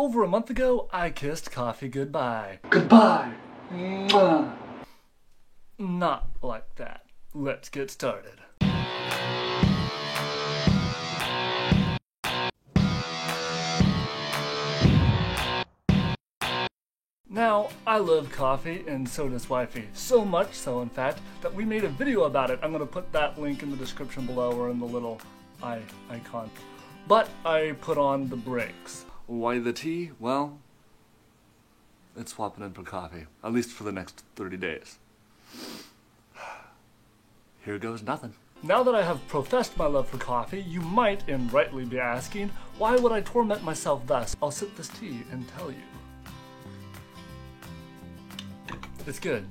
Over a month ago, I kissed coffee goodbye. Goodbye! Mwah. Not like that. Let's get started. Now, I love coffee, and so does wifey. So much so, in fact, that we made a video about it. I'm going to put that link in the description below or in the little icon. But I put on the brakes. Why the tea? Well, it's swapping in for coffee, at least for the next 30 days. Here goes nothing. Now that I have professed my love for coffee, you might, and rightly, be asking, why would I torment myself thus? I'll sip this tea and tell you. It's good,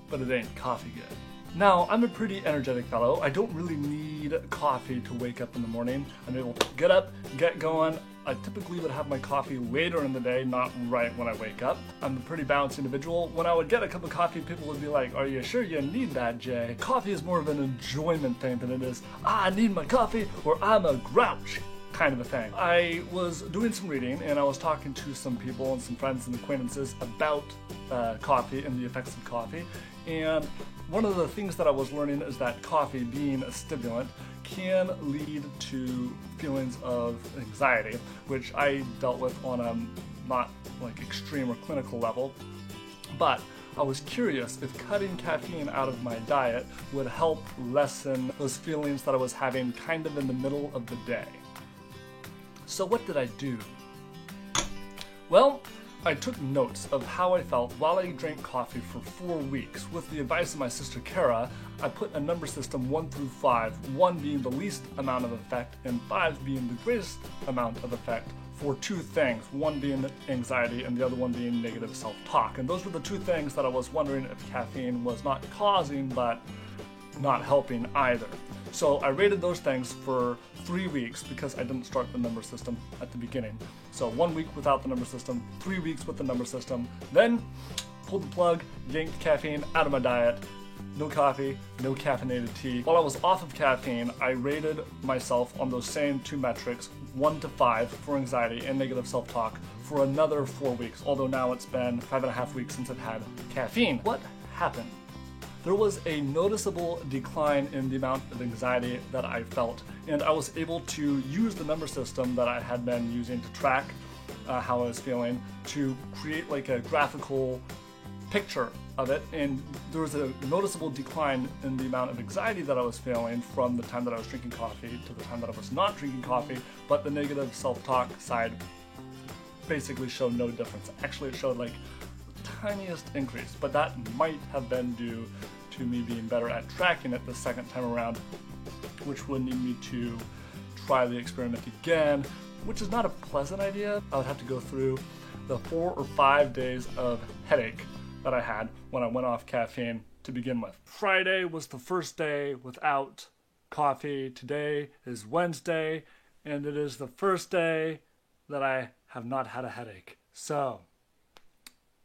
but it ain't coffee good. Now, I'm a pretty energetic fellow. I don't really need coffee to wake up in the morning. I'm able to get up, get going. I typically would have my coffee later in the day, not right when I wake up. I'm a pretty balanced individual. When I would get a cup of coffee, people would be like, "Are you sure you need that, Jay?" Coffee is more of an enjoyment thing than it is, I need my coffee or I'm a grouch kind of a thing. I was doing some reading and I was talking to some people and some friends and acquaintances about coffee and the effects of coffee. And one of the things that I was learning is that coffee, being a stimulant, can lead to feelings of anxiety, which I dealt with on a not like extreme or clinical level. But I was curious if cutting caffeine out of my diet would help lessen those feelings that I was having kind of in the middle of the day. So what did I do? Well, I took notes of how I felt while I drank coffee for 4 weeks. With the advice of my sister Kara, I put a number system 1 through 5, 1 being the least amount of effect and 5 being the greatest amount of effect for 2 things, one being anxiety and the other one being negative self-talk. And those were the 2 things that I was wondering if caffeine was not causing but not helping either. So I rated those things for 3 weeks because I didn't start the number system at the beginning. So 1 week without the number system, 3 weeks with the number system, then pulled the plug, yanked caffeine out of my diet. No coffee, no caffeinated tea. While I was off of caffeine, I rated myself on those same 2 metrics, 1 to 5 for anxiety and negative self-talk for another 4 weeks, although now it's been 5.5 weeks since I've had caffeine. What happened? There was a noticeable decline in the amount of anxiety that I felt, and I was able to use the number system that I had been using to track how I was feeling to create like a graphical picture of it, and there was a noticeable decline in the amount of anxiety that I was feeling from the time that I was drinking coffee to the time that I was not drinking coffee, but the negative self-talk side basically showed no difference. Actually, it showed like tiniest increase, but that might have been due to me being better at tracking it the second time around, which would need me to try the experiment again, which is not a pleasant idea. I would have to go through the 4 or 5 days of headache that I had when I went off caffeine to begin with. Friday was the first day without coffee. Today is Wednesday, and it is the first day that I have not had a headache. So,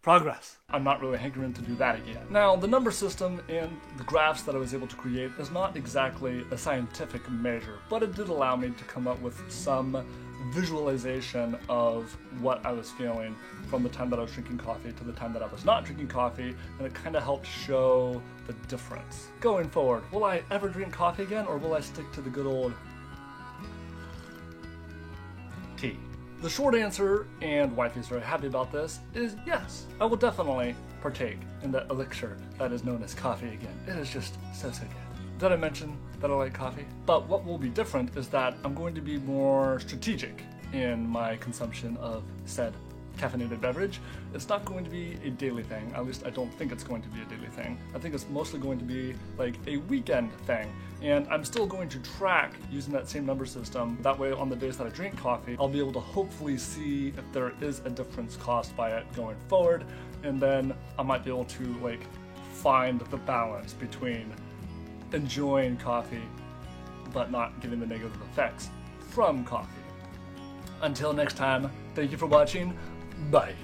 progress. I'm not really hankering to do that again. Now, the number system and the graphs that I was able to create is not exactly a scientific measure, but it did allow me to come up with some visualization of what I was feeling from the time that I was drinking coffee to the time that I was not drinking coffee, and it kind of helped show the difference. Going forward, will I ever drink coffee again, or will I stick to the good old tea? The short answer, and wifey's very happy about this, is yes. I will definitely partake in the elixir that is known as coffee again. It is just so good. Did I mention that I like coffee? But what will be different is that I'm going to be more strategic in my consumption of said caffeinated beverage. It's not going to be a daily thing. At least I don't think it's going to be a daily thing. I think it's mostly going to be like a weekend thing. And I'm still going to track using that same number system. That way on the days that I drink coffee, I'll be able to hopefully see if there is a difference caused by it going forward. And then I might be able to like find the balance between enjoying coffee but not getting the negative effects from coffee. Until next time, thank you for watching. Bye.